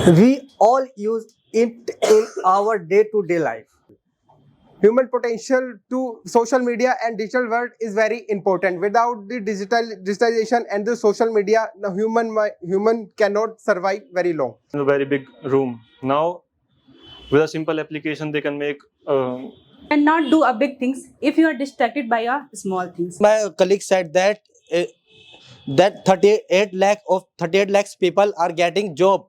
We all use it in our day-to-day life. Human potential to social media and digital world is very important. Without the digitalization and the social media, the human cannot survive very long. In a very big room. Now, with a simple application, they can make and not do a big things if you are distracted by a small things. My colleague said that that 38 lakhs people are getting job.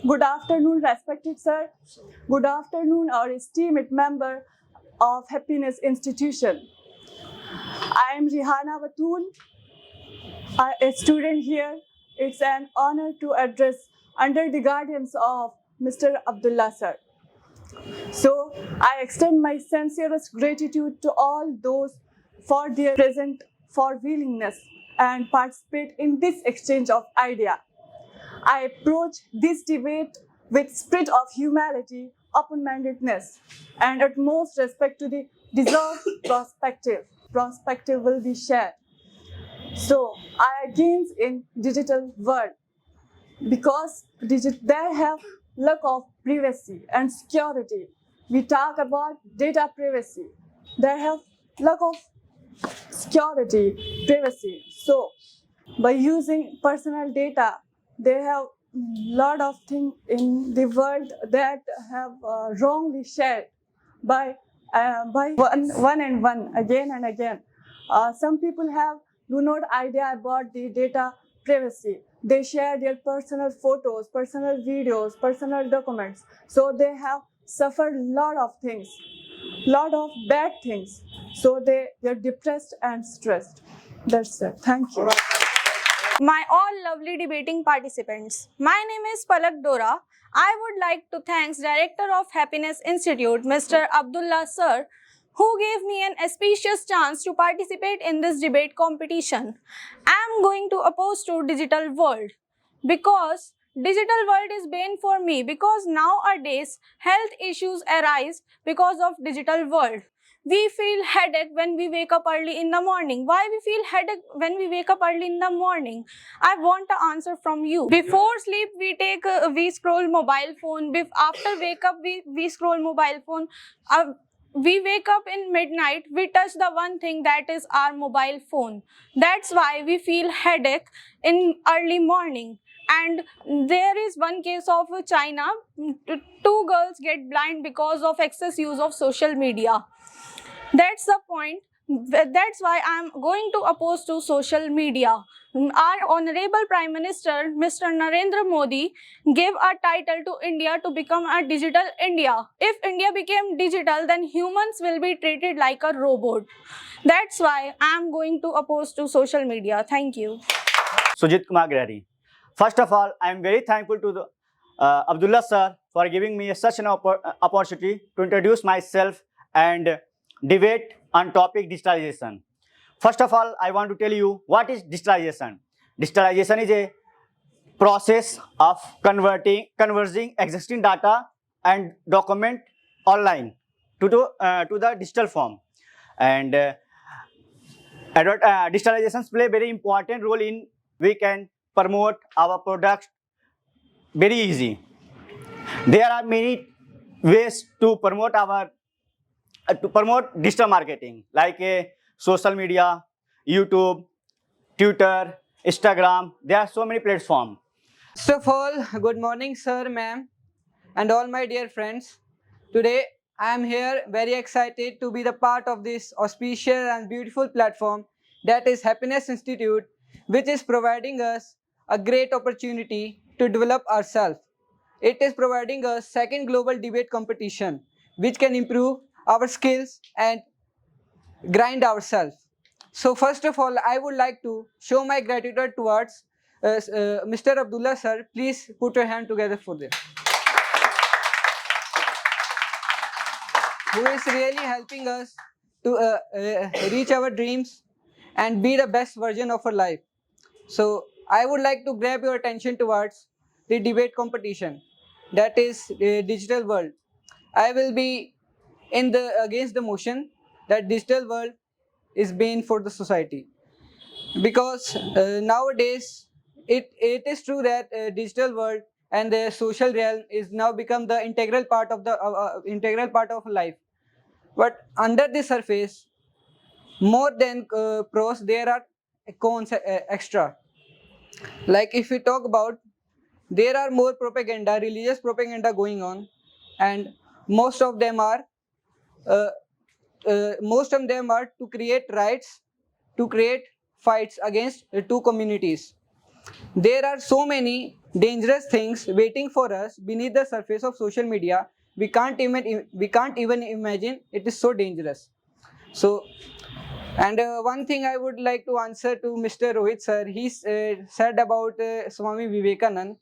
Good afternoon, respected sir. Good afternoon, our esteemed member of Happiness Institution. I am Rihana Batul, a student here. It's an honor to address under the guidance of Mr. Abdullah sir. So I extend my sincerest gratitude to all those for their present, for willingness and participate in this exchange of idea. I approach this debate with spirit of humility, open-mindedness, and utmost respect to the deserved perspective. Perspective will be shared. So I against in digital world because they have lack of privacy and security. We talk about data privacy. They have lack of security, privacy. So by using personal data, they have lot of things in the world that have wrongly shared by one and one again and again. Some people have do not idea about the data privacy. They share their personal photos, personal videos, personal documents. So they have suffered lot of things, lot of bad things. So they're depressed and stressed. That's it. Thank you. My all lovely debating participants. My name is Palak Dora. I would like to thank Director of Happiness Institute, Mr. Abdullah sir, who gave me an auspicious chance to participate in this debate competition. I am going to oppose to digital world because digital world is bane for me because nowadays health issues arise because of digital world. We feel headache when we wake up early in the morning. Why we feel headache when we wake up early in the morning? I want an answer from you. Before sleep, we scroll mobile phone. After wake up, we scroll mobile phone. We wake up in midnight, we touch the one thing that is our mobile phone. That's why we feel headache in early morning. And there is one case of China. 2 girls get blind because of excess use of social media. That's the point. That's why I'm going to oppose to social media. Our Honorable Prime Minister, Mr. Narendra Modi, gave a title to India to become a digital India. If India became digital, then humans will be treated like a robot. That's why I'm going to oppose to social media. Thank you. Sujit Kumar Grehari. First of all, I am very thankful to the, Abdullah sir for giving me such an opportunity to introduce myself and debate on topic digitalization. First of all, I want to tell you what is digitalization. Digitalization is a process of converting existing data and document online to the digital form. And digitalizations play a very important role in we can promote our products very easy. There are many ways to promote our digital marketing like social media, YouTube, Twitter, Instagram. There are so many platforms. First of all, good morning, sir, ma'am, and all my dear friends. Today, I am here very excited to be the part of this auspicious and beautiful platform that is Happiness Institute, which is providing us a great opportunity to develop ourselves. It is providing us second global debate competition, which can improve our skills and grind ourselves. So first of all, I would like to show my gratitude towards Mr. Abdullah sir. Please put your hand together for this. Who is really helping us to reach our dreams and be the best version of our life. So I would like to grab your attention towards the debate competition, that is the digital world. I will be against the motion that digital world is bane for the society. because nowadays it is true that digital world and the social realm is now become the integral part of the integral part of life. But under the surface, more than pros, there are cons extra. Like if we talk about, there are more propaganda, religious propaganda going on, and most of them are to create riots, to create fights against two communities. There are so many dangerous things waiting for us beneath the surface of social media. We can't even imagine. It is so dangerous. So, and one thing I would like to answer to Mr. Rohit sir, he said about Swami Vivekanand.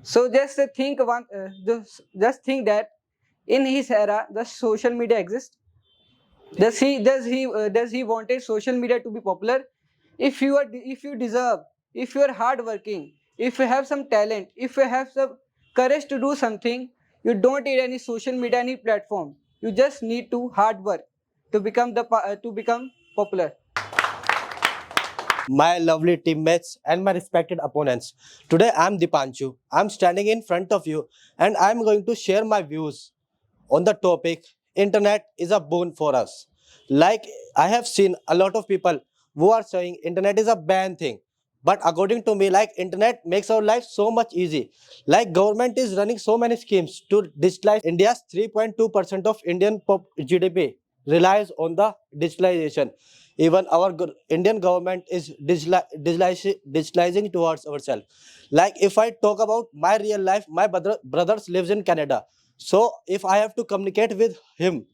So just think that in his era, the social media exists. Does he wanted social media to be popular? If you deserve, if you are hardworking, if you have some talent, if you have some courage to do something, you don't need any social media, any platform. You just need to hard work to become popular. My lovely teammates and my respected opponents. Today I'm Dipanshu. I'm standing in front of you and I'm going to share my views on the topic internet is a boon for us. Like I have seen a lot of people who are saying internet is a bad thing. But according to me, like internet makes our life so much easy. Like government is running so many schemes to digitalize India's 3.2% of Indian GDP relies on the digitalization. Even our Indian government is digitalizing towards ourselves. Like if I talk about my real life, my brothers lives in Canada. So if I have to communicate with him,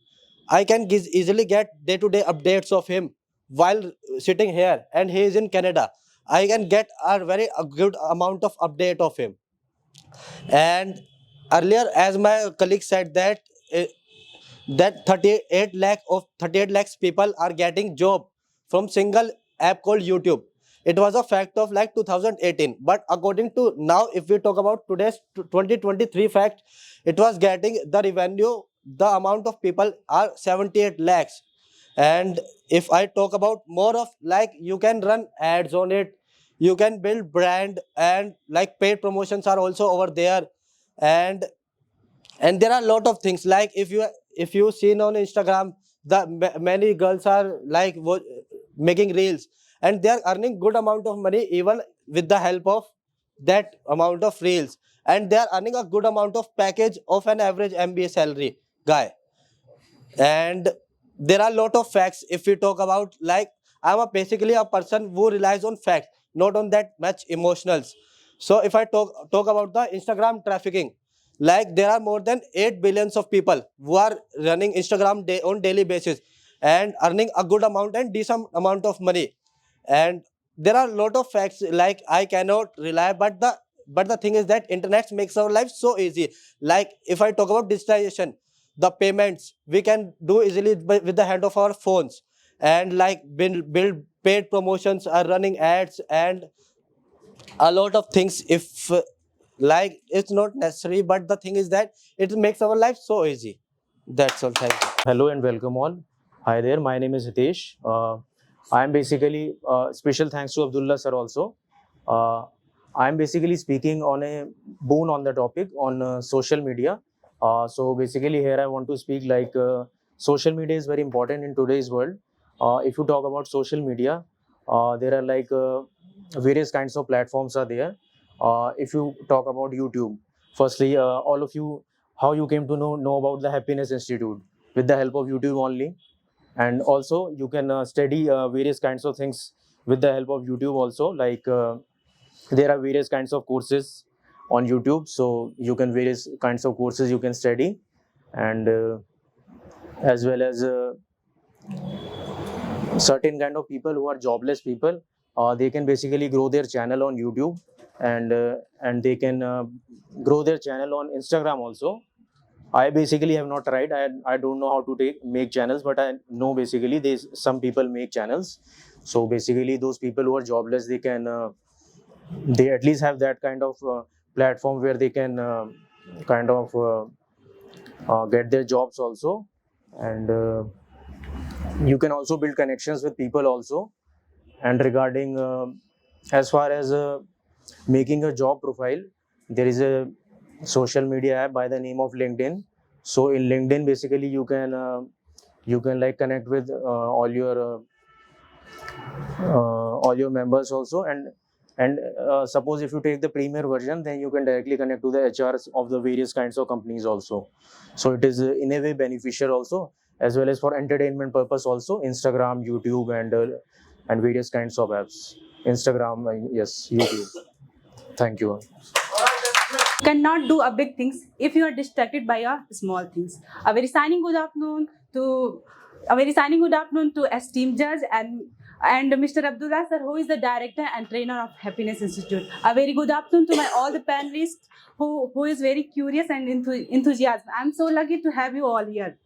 I can easily get day-to-day updates of him while sitting here, and he is in Canada. I can get a good amount of update of him. And earlier, as my colleague said that 38 lakhs people are getting job from single app called YouTube. It was a fact of like 2018, but according to now, if we talk about today's 2023 fact, it was getting the revenue, the amount of people are 78 lakhs. And if I talk about more of, like, you can run ads on it, you can build brand, and like paid promotions are also over there. And there are a lot of things, like if you seen on Instagram, many girls are like making reels, and they are earning good amount of money even with the help of that amount of reels, and they are earning a good amount of package of an average MBA salary guy. And there are a lot of facts. If we talk about, like, basically a person who relies on facts, not on that much emotionals. So if I talk about the Instagram trafficking, like there are more than 8 billions of people who are running Instagram on daily basis and earning a good amount and decent amount of money. And there are a lot of facts, like I cannot rely, but the thing is that internet makes our life so easy. Like if I talk about digitalization, the payments we can do easily with the hand of our phones, and like build paid promotions, are running ads, and a lot of things. If like it's not necessary, but the thing is that it makes our life so easy. That's all. Thank you. Hello and welcome all. Hi there, my name is Hitesh. I am basically, special thanks to Abdullah sir also. I am basically speaking on a boon on the topic on social media. So basically here I want to speak like social media is very important in today's world. If you talk about social media, there are like various kinds of platforms are there. If you talk about YouTube, firstly, all of you, how you came to know about the Happiness Institute with the help of YouTube only. And also you can study various kinds of things with the help of YouTube also. Like there are various kinds of courses on YouTube, so you can various kinds of courses you can study, and as well as certain kind of people who are jobless people, they can basically grow their channel on YouTube, and they can grow their channel on Instagram also. I basically have not tried. I don't know how to make channels, but I know basically there's some people make channels. So basically those people who are jobless, they can they at least have that kind of platform where they can kind of get their jobs also. And you can also build connections with people also. And regarding as far as making a job profile, there is a social media app by the name of LinkedIn. So in LinkedIn, basically you can like connect with all your members also, and suppose if you take the premier version, then you can directly connect to the HRs of the various kinds of companies also. So it is in a way beneficial also, as well as for entertainment purpose also. Instagram, YouTube, and various kinds of apps. Instagram, yes, YouTube. Thank you. Cannot do a big things if you are distracted by a small things. A very signing good afternoon to esteemed judge and Mr. Abdullah sir, who is the director and trainer of Happiness Institute. A very good afternoon to all the panelists who is very curious and enthusiastic. I'm so lucky to have you all here.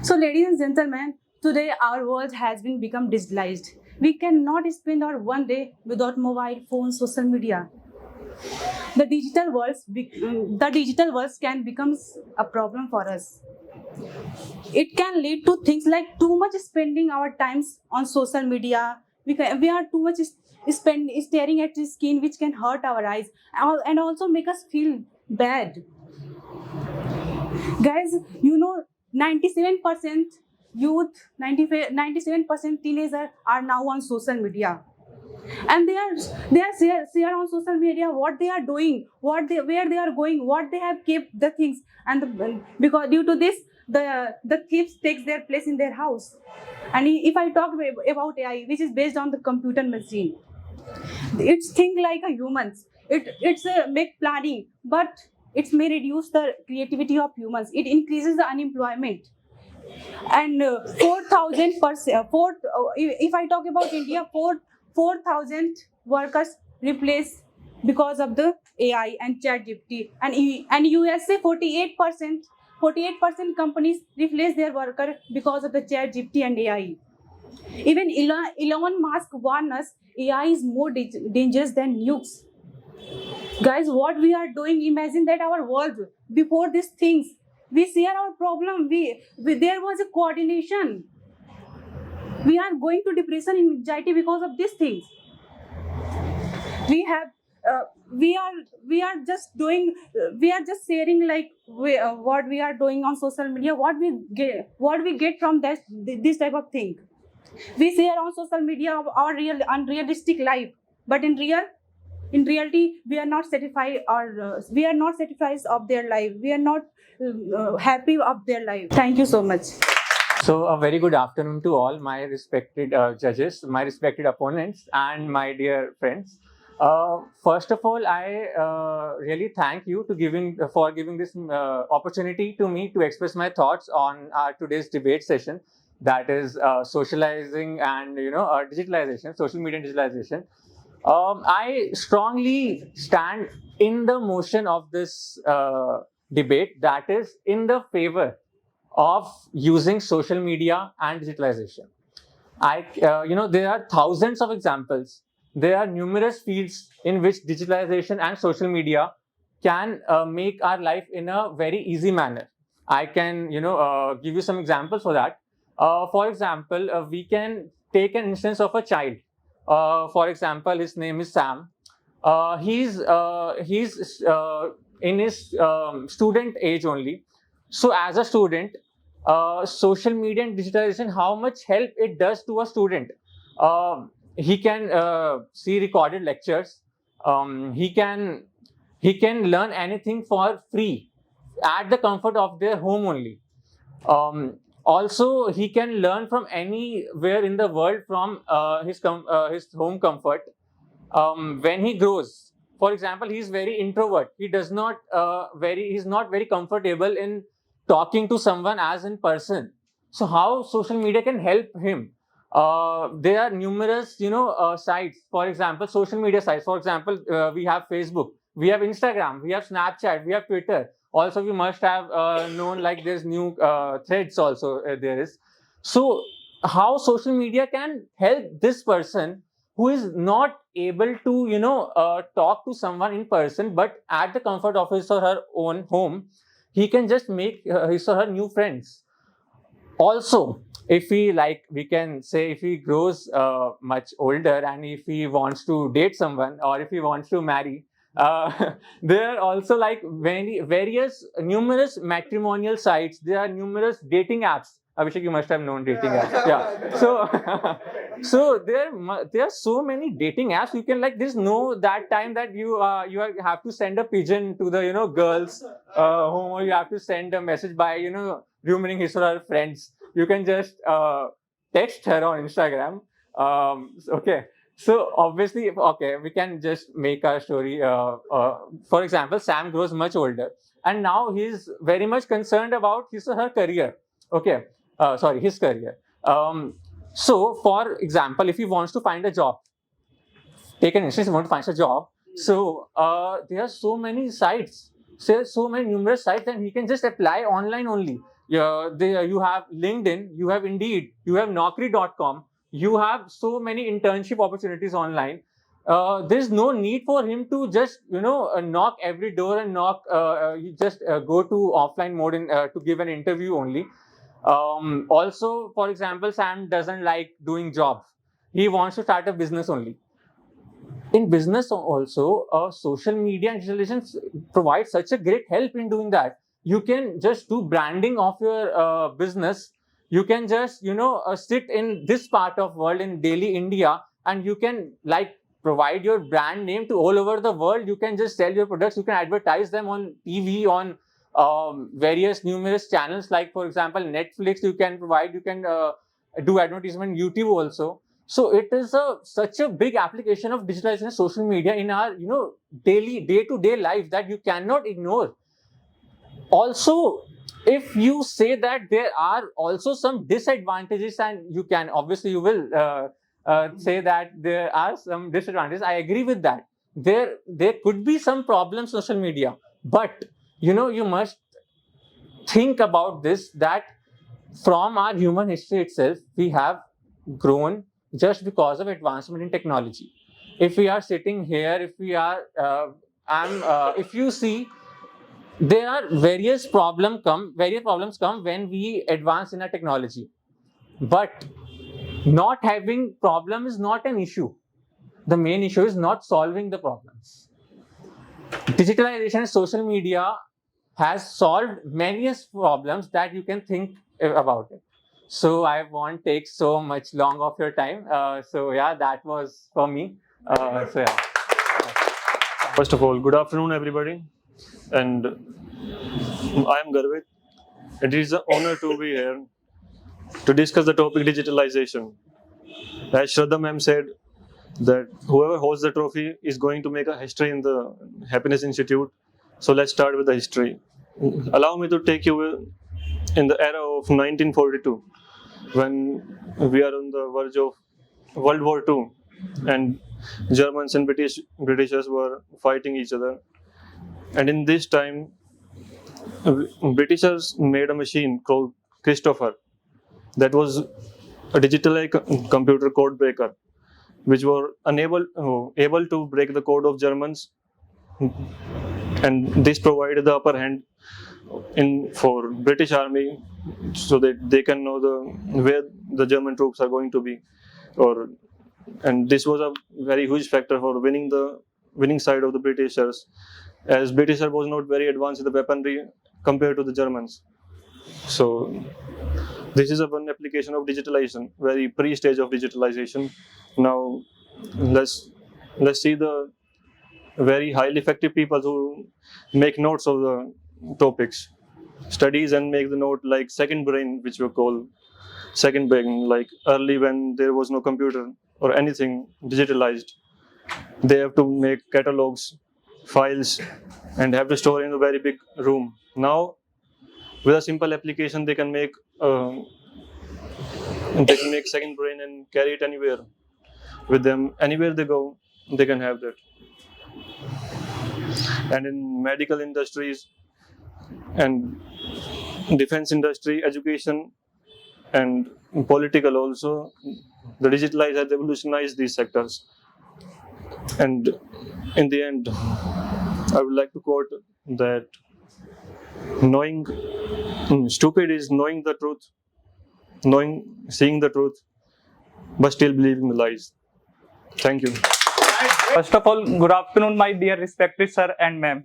So, ladies and gentlemen, today our world has been become digitalized. We cannot spend our one day without mobile phones, social media. The digital world can become a problem for us. It can lead to things like too much spending our times on social media. We are too much staring at the screen, which can hurt our eyes and also make us feel bad. Guys, 97% youth, 97% teenagers are now on social media. And they are share on social media what they are doing, where they are going, what they have kept the things, and because due to this, the thieves takes their place in their house. And if I talk about AI, which is based on the computer machine, it's think like a humans. It's a make planning, but it may reduce the creativity of humans. It increases the unemployment. And 4,000%. If I talk about India, 4,000 workers replaced because of the AI and ChatGPT. And USA, 48% companies replace their worker because of the ChatGPT and AI. Even Elon Musk warned us, AI is more dangerous than nukes. Guys, what we are doing, imagine that our world, before these things, we share our problem, there was a coordination. We are going to depression and anxiety because of these things. We are just sharing like what we are doing on social media, what we get from this type of thing. We share on social media our real unrealistic life, but in reality we are not satisfied, or we are not satisfied of their life. We are not happy of their life. Thank you so much. So a very good afternoon to all my respected judges, my respected opponents, and my dear friends. First of all, I really thank you for giving this opportunity to me to express my thoughts on our today's debate session, that is socializing and digitalization, social media digitalization. I strongly stand in the motion of this debate, that is in the favor of using social media and digitalization. There are thousands of examples. There are numerous fields in which digitalization and social media can make our life in a very easy manner. I can, give you some examples for that. For example, we can take an instance of a child. For example, his name is Sam. He's in his student age only. So as a student, social media and digitalization, how much help it does to a student. He can see recorded lectures. He can learn anything for free at the comfort of their home only. Also, he can learn from anywhere in the world from his home comfort. When he grows, for example, he is very introvert. He's not very comfortable in talking to someone as in person. So how social media can help him? There are numerous, sites. For example, social media sites. For example, we have Facebook, we have Instagram, we have Snapchat, we have Twitter. Also, we must have known like there's new threads also there is. So how social media can help this person who is not able to, talk to someone in person, but at the comfort of his or her own home, he can just make his or her new friends. Also, if he like, we can say if he grows much older and if he wants to date someone or if he wants to marry, there are also like various numerous matrimonial sites. There are numerous dating apps. Abhishek, you must have known dating apps. Yeah. So, so there are so many dating apps. You can like, there's no that time that you have to send a pigeon to the girls home, or you have to send a message by rumoring his or her friends. You can just text her on Instagram. Okay. So obviously, okay, we can just make our story. For example, Sam grows much older, and now he's very much concerned about his or her career. Okay, sorry, his career. So, for example, if he wants to find a job, take an instance, he wants to find a job. So there are so many sites, so many numerous sites, and he can just apply online only. You have LinkedIn, you have Indeed, you have Naukri.com, you have so many internship opportunities online. There's no need for him to just knock every door and you just go to offline mode to give an interview only. Also, for example, Sam doesn't like doing jobs. He wants to start a business only. In business also, social media and digitalization provide such a great help in doing that. You can just do branding of your business. You can just sit in this part of world in Delhi, India, and you can like provide your brand name to all over the world. You can just sell your products. You can advertise them on TV, on various numerous channels, like for example Netflix. You can do advertisement YouTube also. So it is such a big application of digitalization social media in our daily day-to-day life that you cannot ignore. Also, if you say that there are also some disadvantages, and you will say that there are some disadvantages, I agree with that. There could be some problems social media, but you must think about this, that from our human history itself, we have grown just because of advancement in technology. If we are sitting here, if you see, there are various problems come when we advance in our technology. But not having problem is not an issue. The main issue is not solving the problems. Digitalization and social media has solved many problems that you can think about it. So I won't take so much long of your time. So yeah, that was for me. So yeah. First of all, good afternoon, everybody. And I am Garvit. It is an honor to be here to discuss the topic digitalization. As Shraddha ma'am said, that whoever holds the trophy is going to make a history in the Happiness Institute. So let's start with the history. Allow me to take you in the era of 1942, when we are on the verge of World War II, and Germans and Britishers were fighting each other. And in this time, Britishers made a machine called Christopher that was a digital computer code breaker, which were able to break the code of Germans, and this provided the upper hand for British Army, so that they can know where the German troops are going to be, and this was a very huge factor for winning side of the Britishers, as Britishers was not very advanced in the weaponry compared to the Germans. So this is one application of digitalization, very pre-stage of digitalization. Now let's see the very highly effective people who make notes of the topics, studies, and make the note, like second brain, which we call second brain. Like early, when there was no computer or anything digitalized, they have to make catalogs, files, and have to store in a very big room. Now with a simple application, they can make second brain and carry it anywhere with them. Anywhere they go, they can have that. And in medical industries and defense industry, education, and political also, the digitalized has revolutionized these sectors. And in the end, I would like to quote that stupid is knowing the truth seeing the truth, but still believing the lies. Thank you. First of all, good afternoon, my dear respected sir and ma'am,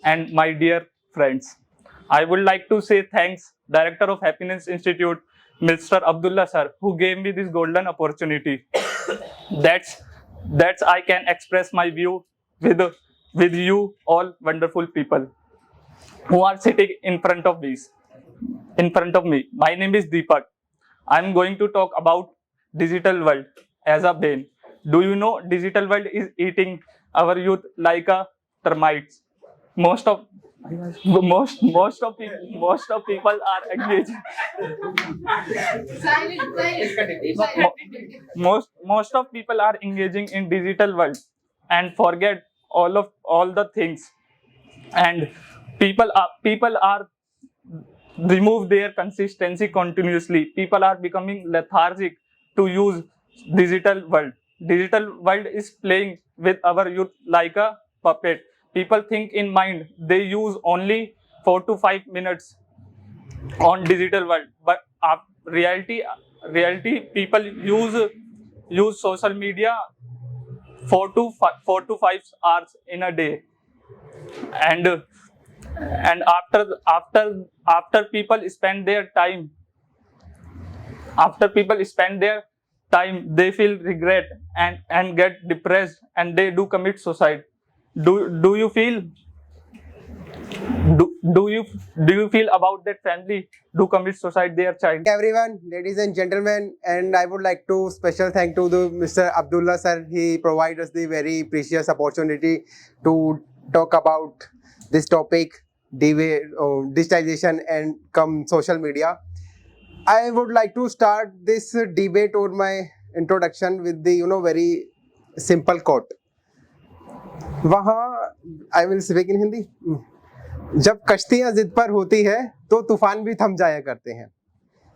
and my dear friends. I would like to say thanks, Director of Happiness Institute, Mr. Abdullah sir, who gave me this golden opportunity. That's I can express my view with you all wonderful people who are sitting in front of me. My name is Deepak. I'm going to talk about digital world as a bane. Do you know digital world is eating our youth like a termites? Most of people are engaged. Most of people are engaging in digital world and forget all the things, and people are remove their consistency continuously. People are becoming lethargic to use digital world. Digital world is playing with our youth like a puppet. People think in mind they use only 4 to 5 minutes on digital world, but reality people use social media 4 to 5 hours in a day, and after people spend their time they feel regret and get depressed, and they do commit suicide. Do you feel about that family do commit suicide their child? Everyone, ladies and gentlemen, and I would like to special thank to the Mr. Abdullah sir. He provided us the very precious opportunity to talk about this topic, digitization and social media. I would like to start this debate or my introduction with the very simple quote. वहाँ I will speak in Hindi. जब कश्तियाँ जिद पर होती है तो तूफान भी थम जाया करते हैं.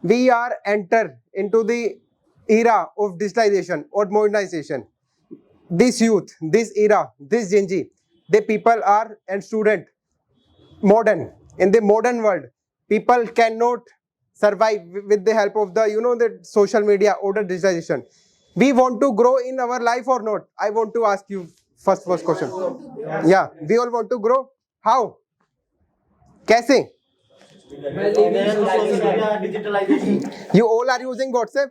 We are enter into the era of digitalization or modernization. This youth, this era, this Gen Z, the people are and student modern. In the modern world, people cannot survive with the help of the social media or the digitalization. We want to grow in our life or not? I want to ask you first question. Yeah, we all want to grow. How? कैसे? You all are using WhatsApp?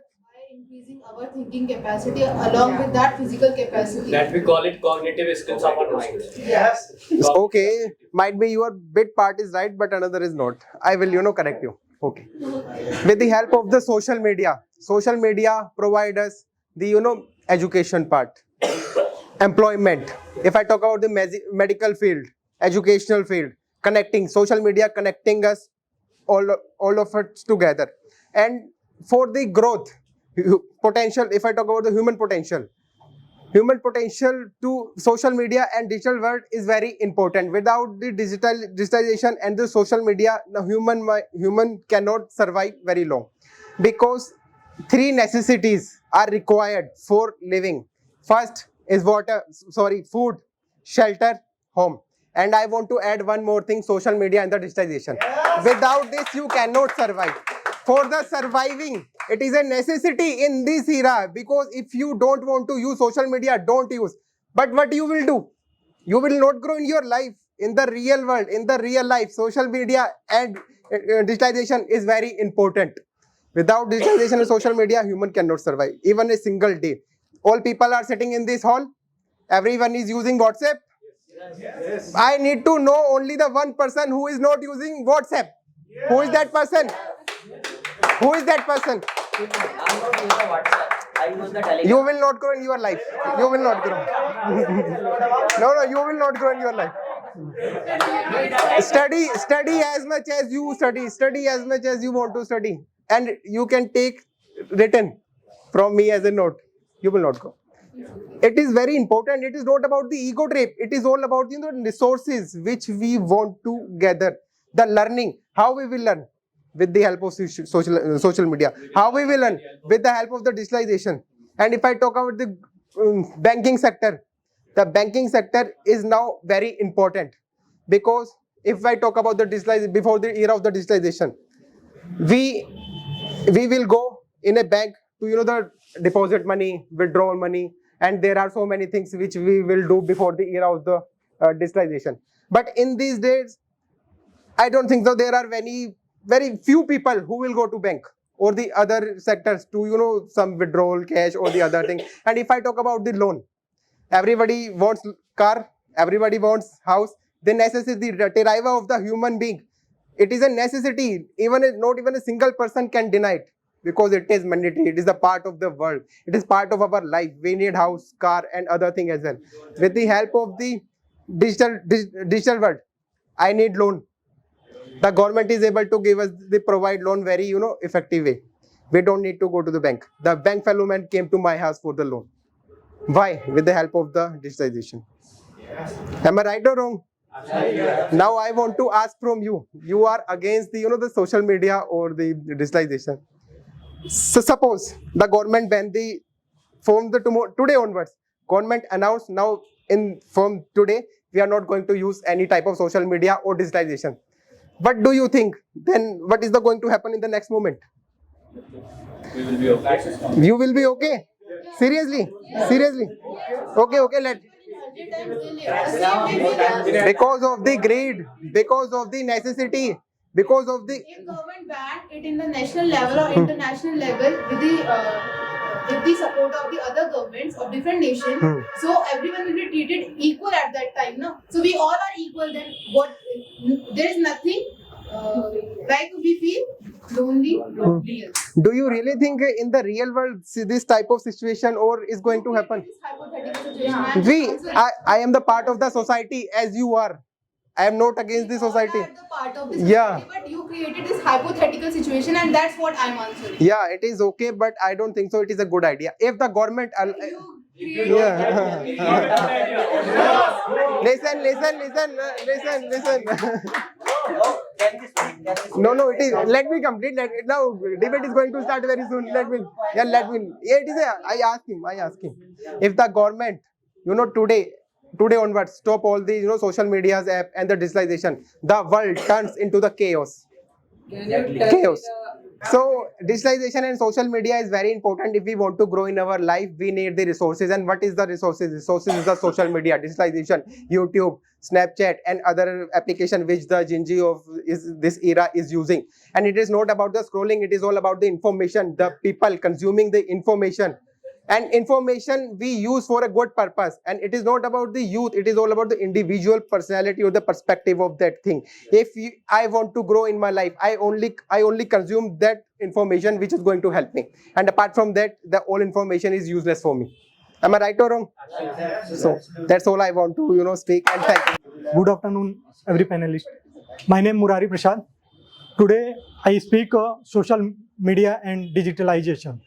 Increasing our thinking capacity along with that physical capacity. That we call it cognitive skills of our mind. Yes. Okay, might be your bit part is right, but another is not. I will, correct you. Okay. With the help of the social media provide us the, education part, employment. If I talk about the medical field, educational field, connecting, social media connecting us all of us together. And for the growth, potential, if I talk about the human potential to social media and digital world is very important. Without the digitalization and the social media, the human cannot survive very long, because 3 necessities are required for living. First is food, shelter, home. And I want to add one more thing, social media and the digitization. Yes. Without this, you cannot survive. For the surviving, it is a necessity in this era, because if you don't want to use social media, don't use. But what you will do? You will not grow in your life. In the real world, in the real life, social media and digitalization is very important. Without digitalization and social media, human cannot survive, even a single day. All people are sitting in this hall. Everyone is using WhatsApp. Yes. I need to know only the one person who is not using WhatsApp. Yes. Who is that person? Who is that person? You will not grow in your life. You will not grow. No, you will not grow in your life. Study as much as you study. Study as much as you want to study. And you can take written from me as a note. You will not grow. It is very important. It is not about the ego trip. It is all about the resources which we want to gather. The learning, how we will learn with the help of social media. How we will learn with the help of the digitalization. And if I talk about the banking sector, the banking sector is now very important, because if I talk about the digitalization, before the era of the digitalization, we we will go in a bank to the deposit money, withdraw money, and there are so many things which we will do before the era of the digitalization. But in these days, I don't think so. There are very few people who will go to bank or the other sectors to some withdrawal cash or the other thing. And if I talk about the loan, everybody wants car, everybody wants house. The necessity, the deriva of the human being, it is a necessity. Not even a single person can deny it, because it is mandatory. It is a part of the world. It is part of our life. We need house, car, and other thing as well. With the help of the digital world, I need loan. The government is able to give us the provide loan very effective way. We don't need to go to the bank. The bank fellow man came to my house for the loan. Why? With the help of the digitization. Am I right or wrong? Now I want to ask from you. You are against the the social media or the digitalization. So suppose the government ban from today onwards. Government announced now from today we are not going to use any type of social media or digitalization. What do you think? Then what is going to happen in the next moment? We will be okay. You will be okay? Seriously? Seriously? Okay, let. Because of the greed, because of the necessity, because of the. If government banned it in the national level or international level with the support of the other governments of different nations, so everyone will be treated equal at that time, no? So we all are equal. Then what? There is nothing like we feel lonely, real. Do you really think in the real world this type of situation or is going to happen? This hypothetical situation. I am the part of the society as you are. I am not against the society. You are the part of the society, but you created this hypothetical situation, and that's what I'm answering. Yeah, it is okay, but I don't think so. It is a good idea. If the government. Listen. No, it is. Let me complete. Now, debate is going to start very soon. Let me. Yeah, it is. I ask him. If the government, today onwards, stop all the social media's app and the digitalization, the world turns into the chaos. So digitalization and social media is very important. If we want to grow in our life, we need the resources. And what is the resources? Resources is the social media, digitalization, YouTube, Snapchat, and other application which the Gen Z of this era is using. And it is not about the scrolling. It is all about the information, the people consuming the information. And information we use for a good purpose, and it is not about the youth, it is all about the individual personality or the perspective of that thing. I want to grow in my life, I only consume that information which is going to help me, and apart from that, the all information is useless for me. Am I right or wrong? So that's all I want to speak, and thank you. Good afternoon, every panelist. My name is Murari Prasad. Today I speak social media and digitalization.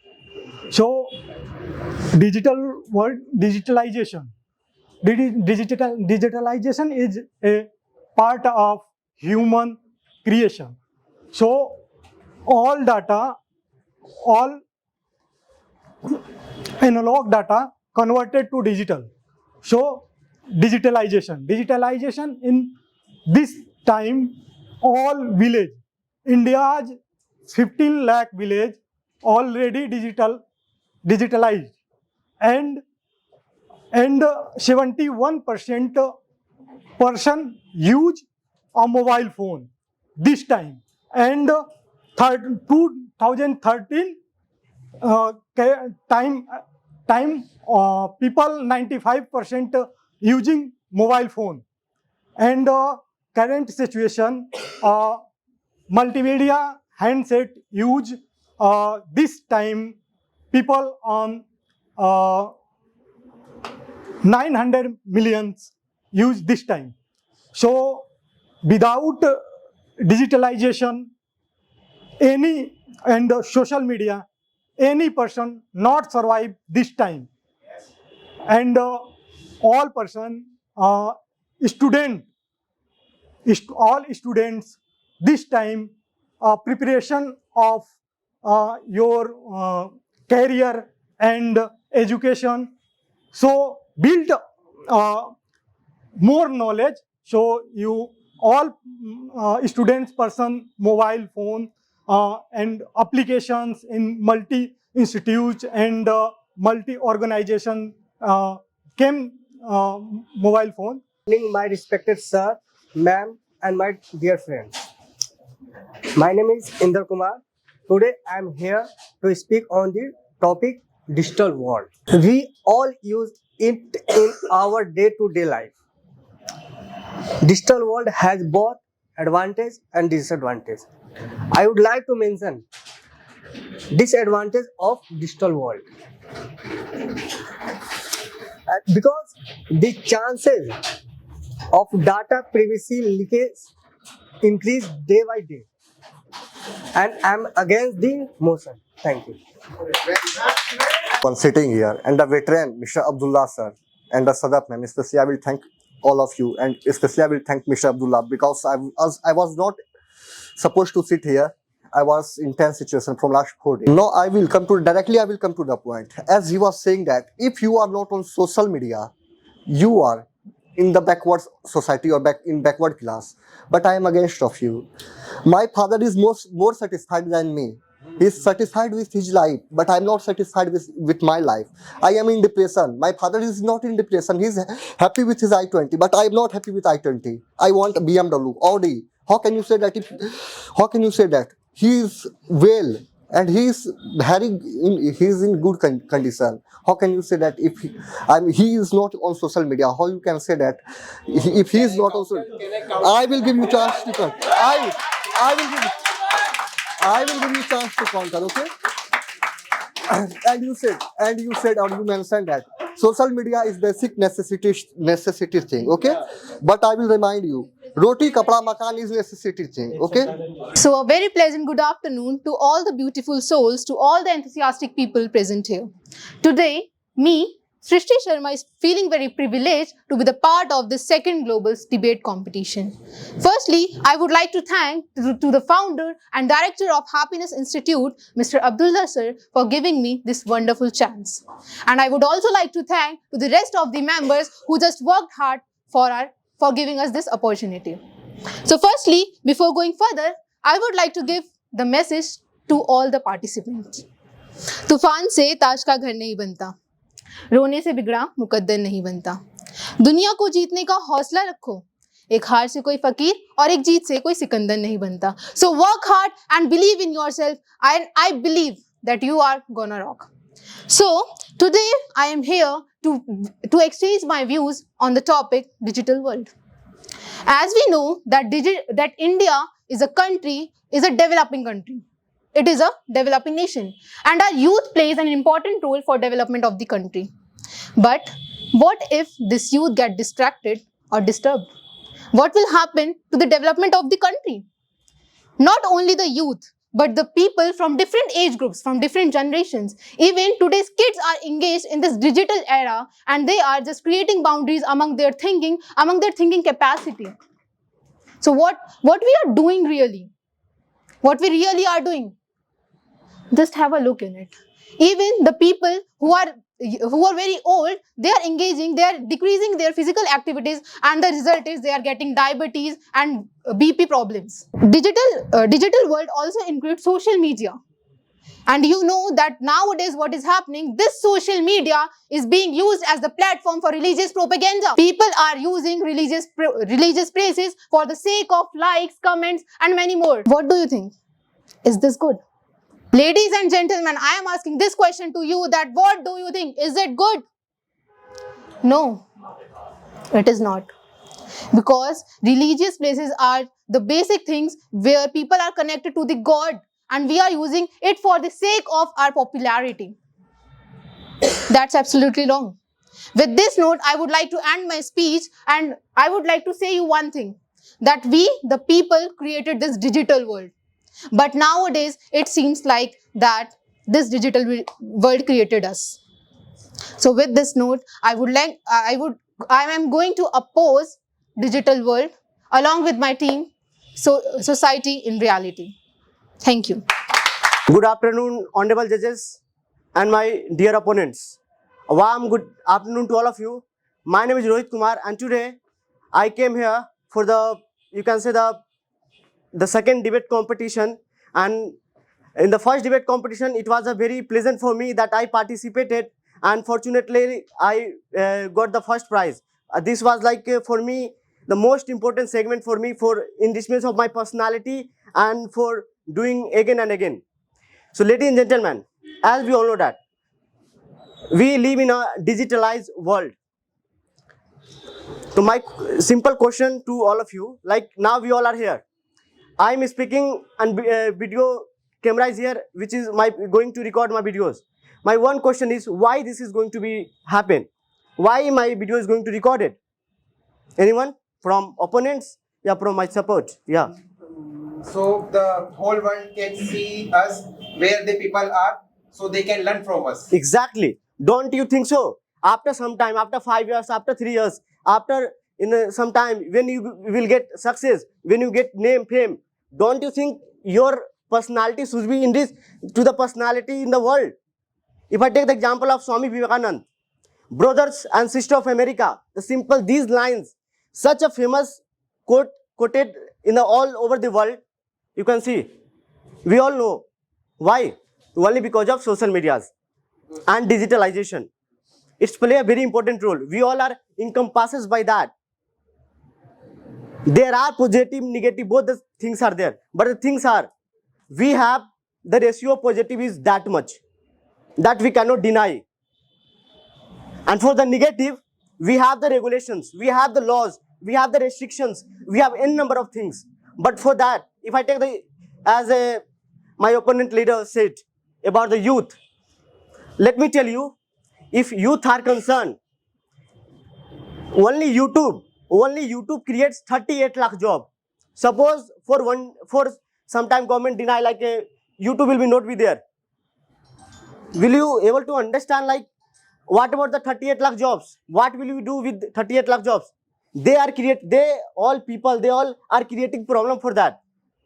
So digital world, digitalization is a part of human creation. So all data, all analog data converted to digital. So digitalization in this time, all village, India's 15 lakh village already digitalized, and 71% person use a mobile phone this time, and 2013 people 95% using mobile phone, and current situation multimedia handset use this time people on 900 millions use this time. So without digitalization and social media, any person not survive this time. And all person, all students this time preparation of your career and education. So build more knowledge. So you all students person mobile phone and applications in multi-institutes and multi-organization came mobile phone. My respected sir, ma'am, and my dear friends. My name is Inder Kumar. Today I am here to speak on the topic digital world. We all use it in our day-to-day life. Digital world has both advantage and disadvantage. I would like to mention disadvantage of digital world. Because the chances of data privacy leakage increase day by day, and I'm against the motion. Thank you. One sitting here, and the veteran Mr. Abdullah sir and the Sadaf ma'am, especially I will thank all of you, and especially I will thank Mr. Abdullah because I was not supposed to sit here. I was in tense situation from last 4 days. Now I will come to the point. As he was saying that if you are not on social media, you are in the backward society or in backward class. But I am against of you. My father is more satisfied than me. He is satisfied with his life, but I am not satisfied with my life. I am in depression. My father is not in depression. He is happy with his I-20, but I am not happy with I-20. I want a BMW, Audi. How can you say that? He is well and he is in good condition. How can you say that if he is not on social media? How you can say that if he is not also? I will give you chance to count. I will give you chance to counter. Okay. And you said or you mentioned that social media is basic necessity thing. Okay. But I will remind you, roti kapda makan is necessity thing. Okay. So a very pleasant good afternoon to all the beautiful souls, to all the enthusiastic people present here. Today, me, Srishti Sharma, is feeling very privileged to be the part of this second global debate competition. Firstly, I would like to thank to the founder and director of Happiness Institute, Mr. Abdullah sir, for giving me this wonderful chance. And I would also like to thank to the rest of the members who just worked hard for giving us this opportunity. So firstly, before going further, I would like to give the message to all the participants. तूफान से ताज का घर नहीं बनता, रोने से बिगड़ा मुकद्दर नहीं बनता। दुनिया को जीतने का हौसला रखो, एक हार से कोई फकीर और एक जीत से कोई सिकंदर नहीं बनता। So work hard and believe in yourself, and I believe that you are gonna rock. So today I am here to exchange my views on the topic digital world. As we know that India is a developing country. It is a developing nation, and our youth plays an important role for development of the country. But what if this youth get distracted or disturbed? What will happen to the development of the country? Not only the youth, but the people from different age groups, from different generations. Even today's kids are engaged in this digital era, and they are just creating boundaries among their thinking capacity. So what we are doing really? What we really are doing? Just have a look in it. Even the people who are very old, they are engaging, they are decreasing their physical activities, and the result is they are getting diabetes and BP problems. Digital world also includes social media. And you know that nowadays what is happening, this social media is being used as the platform for religious propaganda. People are using religious praises for the sake of likes, comments, and many more. What do you think? Is this good? Ladies and gentlemen, I am asking this question to you, that what do you think? Is it good? No, it is not. Because religious places are the basic things where people are connected to the God, and we are using it for the sake of our popularity. That's absolutely wrong. With this note, I would like to end my speech, and I would like to say you one thing, that we, the people, created this digital world. But nowadays, it seems like that this digital world created us. So with this note, I am going to oppose digital world along with my team, Society in Reality. Thank you. Good afternoon, honorable judges and my dear opponents. A warm good afternoon to all of you. My name is Rohit Kumar, and today I came here for the second debate competition, and In the first debate competition, it was a very pleasant for me that I participated, and fortunately, I got the first prize. This was like for me the most important segment for me for in display of my personality and for doing again and again. So, ladies and gentlemen, as we all know that we live in a digitalized world. So, my simple question to all of you, like now we all are here. I am speaking and video camera is here, which is going to record my videos. My one question is why this is going to be happen? Why my video is going to record it? Anyone from opponents? Yeah, from my support. Yeah. So the whole world can see us where the people are, so they can learn from us. Exactly. Don't you think so? After some time, after 5 years, after 3 years, after some time, when you will get success, when you get name, fame, don't you think your personality should be in this to the personality in the world? If I take the example of Swami Vivekananda, brothers and sisters of America, these lines, such a famous quote quoted in all over the world, you can see. We all know why. Only because of social medias and digitalization. It's play a very important role. We all are encompassed by that. There are positive, negative, both the things are there. But the things are, we have the ratio of positive is that much that we cannot deny. And for the negative, we have the regulations, we have the laws, we have the restrictions, we have n number of things. But for that, if I take my opponent leader said about the youth, let me tell you, if youth are concerned, only YouTube creates 38 lakh job. Suppose for some time government deny like YouTube will be not be there. Will you able to understand like what about the 38 lakh jobs? What will you do with 38 lakh jobs? They all are creating problem for that.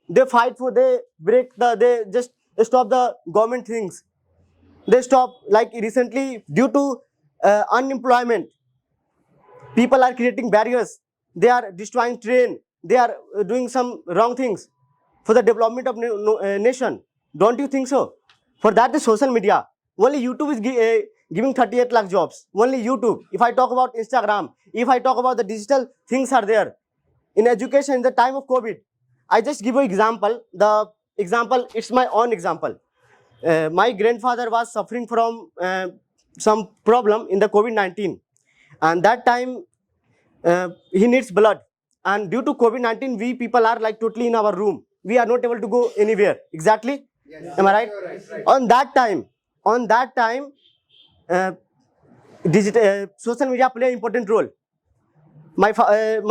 They fight for, they just stop the government things. They stop, like recently due to unemployment, people are creating barriers. They are destroying train. They are doing some wrong things for the development of nation. Don't you think so? For that, the social media. Only YouTube is giving 38 lakh jobs. Only YouTube. If I talk about Instagram, if I talk about the digital things are there. In education, in the time of COVID, I just give you example. The example, it's my own example. My grandfather was suffering from some problem in the COVID-19. And that time, he needs blood. And due to COVID-19, we people are like totally in our room. We are not able to go anywhere. Exactly? Yes. Am I right? Right. On that time, social media play an important role. My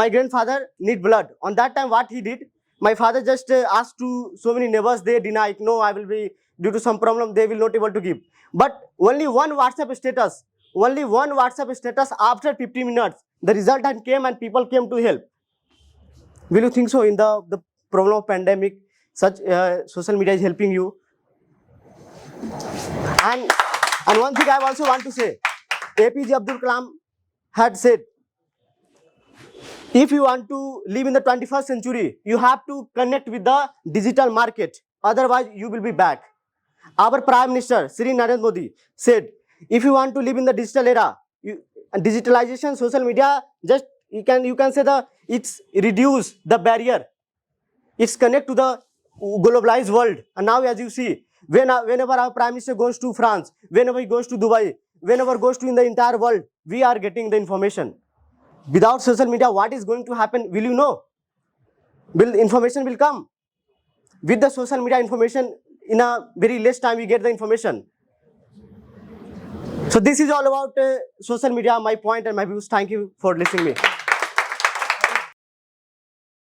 grandfather need blood. On that time, what he did, my father just asked to so many neighbors, they denied, no, I will be, due to some problem, they will not able to give. But only one WhatsApp status after 50 minutes, the result came and people came to help. Will you think so in the problem of pandemic, such social media is helping you? And one thing I also want to say, APJ Abdul Kalam had said, if you want to live in the 21st century, you have to connect with the digital market. Otherwise, you will be back. Our Prime Minister, Shri Narendra Modi, said, if you want to live in the digital era, digitalization, social media, just you can say it's reduce the barrier. It's connect to the globalized world. And now, as you see, whenever our Prime Minister goes to France, whenever he goes to Dubai, whenever goes to in the entire world, we are getting the information. Without social media, what is going to happen? Will you know? Information will come. With the social media information, in a very less time, we get the information. So this is all about social media, my point and my views. Thank you for listening to me.